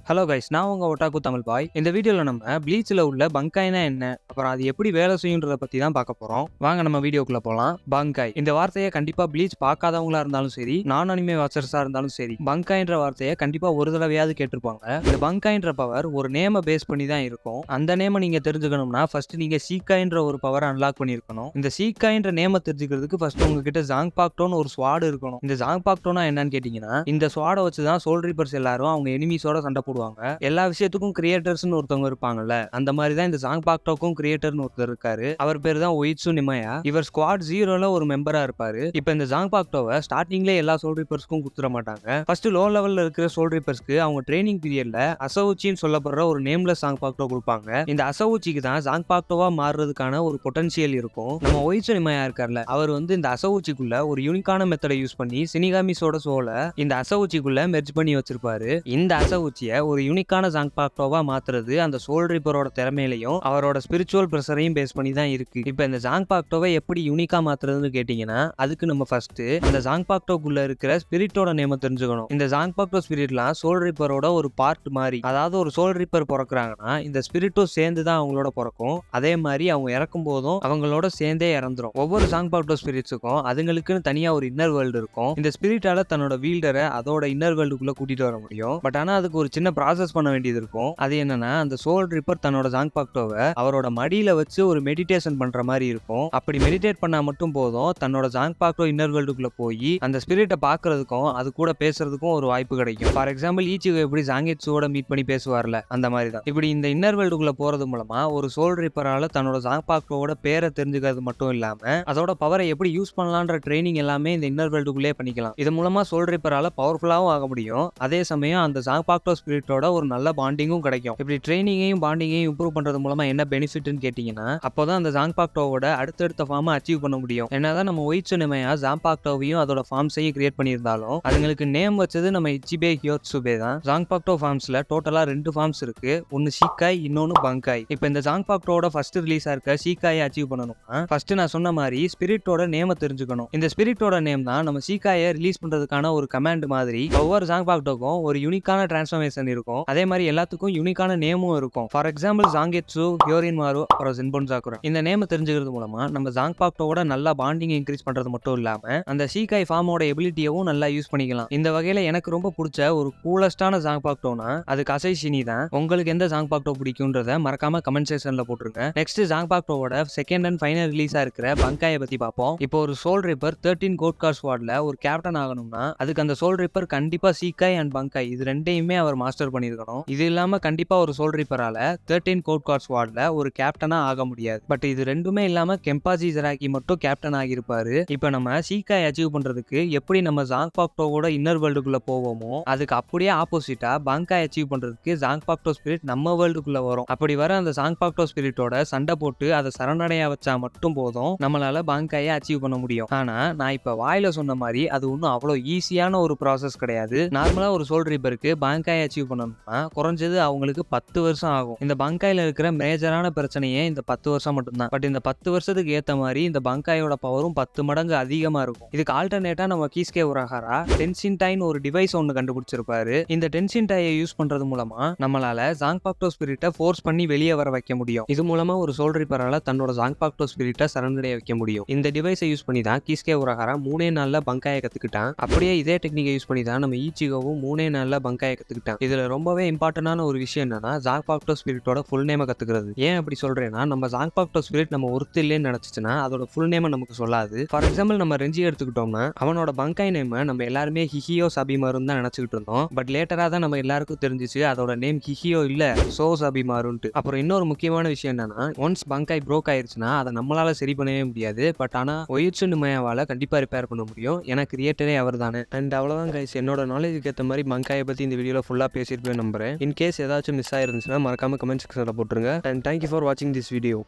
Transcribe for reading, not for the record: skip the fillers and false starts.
Hello guys, நான் உங்க ஒட்டாக்கு தமிழ் பாய். இந்த வீடியோல நம்ம ப்ளீச்ல உள்ள பங்காய்னா என்ன, அப்புறம் அது எப்படி வேலை செய்யுன்றத பத்தி தான் பார்க்க போறோம். வாங்க நம்ம வீடியோக்குள்ள போலாம். பங்காய் இந்த வார்த்தையை கண்டிப்பா ப்ளீச் பார்க்காதவங்களா இருந்தாலும் சரி, நான் அனிமே வாட்சர்ஸா இருந்தாலும் சரி, பங்காய்ன்ற வார்த்தையை கண்டிப்பா ஒரு தடவையாவது கேட்டிருப்பாங்க. இந்த பங்காய்ன்ற பவர் ஒரு நேம பேஸ் பண்ணி தான் இருக்கும். அந்த நேம நீங்க தெரிஞ்சுக்கணும்னா ஃபர்ஸ்ட் நீங்க சீக்காய்ன்ற ஒரு பவர் அன்லாக் பண்ணிருக்கணும். இந்த சீக்காய்ன்ற நேம தெரிஞ்சுக்கிறதுக்கு ஃபர்ஸ்ட் உங்ககிட்ட ஜாங்பாக்டோன்னு ஒரு ஸ்வாட் இருக்கணும். இந்த ஜாங்பாக்டோனா என்னன்னு கேட்டீங்கன்னா, இந்த ஸ்வாடை வச்சு தான் சோல் ரீப்பர்ஸ் எல்லாரும் அவங்க எனிமீஸோட சண்டை போடுவாங்க. எல்லா விஷயத்துக்கும் கிரியேட்டர்ஸ்னு ஒருத்தவங்க இருப்பாங்கல்ல, அந்த மாதிரி தான் இந்த ஜாங்பாக்டோக்கும் கிரியேட்டர்னு ஒருத்தர் இருக்காரு. அவர் பேர் தான் ஒயிட்சு நிமையா. இவர் ஸ்குவாட் 0ல ஒரு மெம்பரா இருப்பாரு. இப்போ இந்த ஜாங்பாக்டோவை ஸ்டார்டிங்ல எல்லா சோல் ரீப்பர்ஸ்க்கும் கொடுத்துட மாட்டாங்க. ஃபர்ஸ்ட் லோ லெவல்ல இருக்கிற சோல் ரீப்பர்ஸ்க்கு அவங்க ட்ரைனிங் பீரியட்ல அசவுச்சின்னு சொல்லப்படுற ஒரு நேம்லெஸ் ஜாங்பாக்டோ கொடுப்பாங்க. இந்த அசவுச்சிக்கு தான் ஜாங்பாக்டோவா மாறுறதுக்கான ஒரு பொட்டன்ஷியல் இருக்கும். நம்ம ஒயிட்சு நிமையா இருக்கார்ல, அவர் வந்து இந்த அசவுச்சிக்குள்ள ஒரு யூனிக்கான மெத்தடை யூஸ் பண்ணி சினிகாமிஸோட சோலை இந்த அசவுச்சிக்குள்ள மெர்ஜ் பண்ணி வச்சிருப்பாரு. இந்த அசவுச்சியை ஒரு யூனிக்கான ஜாங்பாக்டோவா மாத்துறது அந்த சோல் ரீப்பரோட திறமையிலையும் அவரோட ஸ்பிரிச்சுவல் பிரஷரையும் பேஸ் பண்ணி தான் இருக்கு. இப்போ இந்த ஜாங்பாக்டோவை எப்படி யூனிக்கா மாத்துறதுன்னு கேட்டீங்கன்னா, அதுக்கு நம்ம ஃபர்ஸ்ட் அந்த ஜாங்பாக்டோக்குள்ள இருக்கிற ஸ்பிரிட்டோட நேம தெரிஞ்சுக்கணும். இந்த ஜாங்பாக்டோ ஸ்பிரிட்லாம் சோல் ரீப்பரோட ஒரு பார்ட் மாதிரி. அதாவது ஒரு சோல் ரீப்பர் பிறக்குறாங்கன்னா இந்த ஸ்பிரிட்டும் சேர்ந்து தான் அவங்களோட பிறக்கும். அதே மாதிரி அவங்க இறக்கும் போதும் அவங்களோட சேர்ந்தே இறந்துரும். ஒவ்வொரு ஜாங்பாக்டோ ஸ்பிரிட்ஸுக்கும் அதுங்களுக்குன்னு தனியா ஒரு இன்னர் வேர்ல்டு இருக்கும். இந்த ஸ்பிரிட்டால தன்னோட வீல்டரை அதோட இன்னர் வேர்ல்டுக்குள்ள கூட்டிட்டு வர முடியும். பட் ஆனா அதுக்கு ஒரு சின்ன ப்ராசஸ் பண்ண வேண்டியது இருக்கும். அது என்னன்னா, அந்த சோல் ரிப்பர் தன்னோட ஜாங்பாக்டோவை அவரோட மடியில வச்சு ஒரு மெடிடேஷன் பண்ற மாதிரி இருக்கும். அப்படி மெடிடேட் பண்ணா மட்டும் போதும், தன்னோட ஜாங்பாக்டோ இன்னர் வேர்ல்டுக்குள்ள போய் அந்த ஸ்பிரிட்டை பாக்குறதுக்கும் அது கூட பேசுறதுக்கும் ஒரு வாய்ப்பு கிடைக்கும். ஃபார் எக்ஸாம்பிள் ஈச்சிகோ எப்படி ஜாங்கெட்ஸோட மீட் பண்ணி பேசுவார்ல, அந்த மாதிரி தான். இப்படி இந்த இன்னர் வேர்ல்டுக்குள்ள போறது மூலமா ஒரு சோல் ரிப்பரால தன்னோட ஜாங்பாக்டோவோட பேரை தெரிஞ்சுக்கிறது மட்டும் இல்லாம அதோட பவரை எப்படி யூஸ் பண்ணலான்ற ட்ரைனிங் எல்லாமே இந்த இன்னர் வேர்ல்டுக்குள்ளே பண்ணிக்கலாம். இது மூலமா சோல் ரிப்பரால பவர்ஃபுல்லாவும் ஆக முடியும். அதே சமயம் அந்த ஜாங்பாக்டோ ஸ்பிரிட்டோட ஒரு நல்ல பாண்டிங்கும் கிடைக்கும். இப்படி ட்ரைனிங்கையும் பாண்டிங்கையும் இம்ப்ரூவ் பண்றது மூலமா என்ன பெனிஃபிட்னு கேட்டீங்கன்னா, அப்போதான் அந்த ஜாங்பாக்டோவோட அடுத்தடுத்த ஃபார்மை அச்சீவ் பண்ண முடியும். என்னதான் நம்ம ஒயிட்சு நிமையா ஜாங்பாக்டோவையும் அதோட ஃபார்ம்ஸையும் கிரியேட் பண்ணியிருந்தாலும் அதுங்களுக்கு நேம் வச்சது நம்ம இச்சிபே ஹியோட்சுபே தான். ஜாங்பாக்டோ ஃபார்ம்ஸ்ல டோட்டலா 2 ஃபார்ம்ஸ் இருக்கு. ஒன்னு ஷீக்காய், இன்னொன்னு பங்காய். இப்போ இந்த ஜாங்பாக்டோட ஃபர்ஸ்ட் ரிலீஸா இருக்க ஷீக்காயை அச்சீவ் பண்ணணும்னா ஃபர்ஸ்ட் நான் சொன்ன மாதிரி ஸ்பிரிட்டோட நேம தெரிஞ்சுக்கணும். இந்த ஸ்பிரிட்டோட நேம் தான் நம்ம ஷீக்காயை ரிலீஸ் பண்றதுக்கான ஒரு கமாண்ட் மாதிரி. ஒவ்வொரு ஜாங்பாக்டோக்கும் ஒரு யூனிக்கான டிரான்ஸ்ஃபர்மேஷன் இருக்கும். அதே மாதிரி எல்லாத்துக்கும் யூனிக்கான நேமும் இருக்கும். ஃபார் எக்ஸாம்பிள் ஜாங்கெட்சு, ஹியோரின் மாரு, அப்புறம் ஜின்பொன் சாக்குரா. இந்த நேம தெரிஞ்சுக்கிறது மூலமா நம்ம ஜாங்பாக்டோவோட நல்லா பாண்டிங் இன்க்ரீஸ் பண்றது மட்டும் இல்லாம அந்த ஷீக்காய் ஃபார்மோட எபிலிட்டியவும் நல்லா யூஸ் பண்ணிக்கலாம். இந்த வகையில எனக்கு ரொம்ப பிடிச்ச ஒரு கூலஸ்டான ஜாங்பாக்டோனா அது கசை ஷினி தான். உங்களுக்கு எந்த ஜாங்பாக்டோ பிடிக்கும்ன்றத மறக்காம கமெண்ட் செக்ஷன்ல போட்டுருங்க. நெக்ஸ்ட் ஜாங்பாக்டோவோட செகண்ட் அண்ட் ஃபைனல் ரிலீஸா இருக்கிற பங்காயை பத்தி பார்ப்போம். இப்போ ஒரு சோல் ரிப்பர் 13 கோட் கார் ஸ்குவாட்ல ஒரு கேப்டன் ஆகணும்னா அதுக்கு அந்த சோல் ரிப்பர் கண்டிப்பா சீக்காய் அண்ட் பங்காய் இது ரெண்டையுமே அவர் மாஸ்டர் பண்ணிருக்கணும். இது இல்லாம கண்டிப்பா ஒரு சோல் ரீப்பரால 13 கோட் கார் ஸ்குவாட்ல ஒரு கேப்டனா ஆக முடியாது. பட் இது ரெண்டுமே இல்லாம கெம்பாஜி ஜெராக்கி மட்டும் கேப்டன் ஆகியிருப்பாரு. இப்போ நம்ம சீக்காய் அச்சீவ் பண்றதுக்கு எப்படி நம்ம ஜாங்பாக்டோவோட இன்னர் வேர்ல்டுக்குள்ள போவோமோ அதுக்கு அப்படியே ஆப்போசிட்டா பங்காய் அச்சீவ் பண்றதுக்கு ஜாங்பாக்டோ ஸ்பிரிட் நம்ம வேர்ல்டுக்குள்ள வரும். அப்படி வர அந்த ஜாங்பாக்டோ ஸ்பிரிட்டோட சண்டை போட்டு அதை சரணடையா வச்சா மட்டும் போதும் நம்மளால பங்காயை அச்சீவ் பண்ண முடியும். ஆனா நான் இப்ப வாயில சொன்ன மாதிரி அது ஒன்றும் அவ்வளோ ஈஸியான ஒரு ப்ராசஸ் கிடையாது. நார்மலா ஒரு சோல் ரீப்பருக்கு பங்காய் அச்சீவ் பண்ணணும்னா குறைஞ்சது அவங்களுக்கு 10 வருஷம் ஆகும். இந்த பங்காயில இருக்கிற மேஜரான பிரச்சனையே இந்த 10 வருஷம் மட்டும்தான். பட் இந்த 10 வருஷத்துக்கு ஏத்த மாதிரி இந்த பங்காயோட பவரும் 10 மடங்கு அதிகமா இருக்கும். இதுக்கு ஆல்டர்னேட்டா நம்ம கீஸ்கே உரஹாரா டென்சின்டைன் ஒரு டிவைஸ் ஒன்று கண்டுபிடிச்சிருப்பாரு. இந்த டென்சின்டையை யூஸ் பண்றது மூலமா நம்மளால ஜாங்பாக்டோ ஸ்பிரிட்டை ஃபோர்ஸ் பண்ணி வெளியே வர வைக்க முடியும். இது மூலமா ஒரு சோல் ரீப்பரால தன்னோட ஜாங்பாக்டோ ஸ்பிரிட்டை சரணடைய வைக்க முடியும். இந்த டிவைஸை யூஸ் பண்ணி தான் கீஸ்கே உரஹாரா 3 நாள்ல பங்காயை கத்துக்கிட்டான். அப்படியே இதே டெக்னிக்கை யூஸ் பண்ணி தான் நம்ம ஈச்சிகோவும் 3 நாள்ல பங்காயை கத்துக்கிட்டான். இதுல ரொம்பவே இம்பார்ட்டன்டான ஒரு விஷயம் என்னன்னா ஜாங்பாக்டோ ஸ்பிரிட்டோட ஃபுல் நேமை கத்துக்கிறது. ஏன் அப்படி சொல்றேன்னா, நம்ம ஜாங்பாக்டோ ஸ்பிரிட் நம்ம ஒருத்தர் இல்லைன்னு நினைச்சுச்சுன்னா அதோட ஃபுல் நேமை நமக்கு சொல்லாது. ஃபார் எக்ஸாம்பிள் நம்ம ரெஞ்சி எடுத்துக்கிட்டோம்னா அவனோட பங்காய் நேமை நம்ம எல்லாருமே ஹிஹியோ சபிமாருன்னு தான் நினைச்சுக்கிட்டு இருந்தோம். பட் லேட்டரா தான் நம்ம எல்லாருக்கும் தெரிஞ்சிச்சு அதோட நேம் ஹிஹியோ இல்ல சோ சபிமாருன்ட்டு. அப்புறம் இன்னொரு முக்கியமான விஷயம் என்னன்னா, ஒன்ஸ் பங்காய் ப்ரோக் ஆயிருச்சுன்னா அதை நம்மளால சரி பண்ணவே முடியாது. பட் ஆனா ஒயிட்சு நிமையாவால கண்டிப்பா ரிப்பேர் பண்ண முடியும். ஏன்னா கிரியேட்டரே அவர் தானே. அண்ட் அவ்வளவுதான் கைஸ், என்னோட நாலேஜுக்கு ஏற்ற மாதிரி பங்காயை பத்தி இந்த வீடியோல ஃபுல்லா பேசியிருப்பேன் நம்புறேன். இன்கேஸ் ஏதாச்சும் மிஸ் ஆயிருந்துச்சுன்னா மறக்காம கமெண்ட் செக்ஷன்ல போட்டுருங்க. அண்ட் தேங்க்யூ ஃபார் வாட்சிங் திஸ் வீடியோ.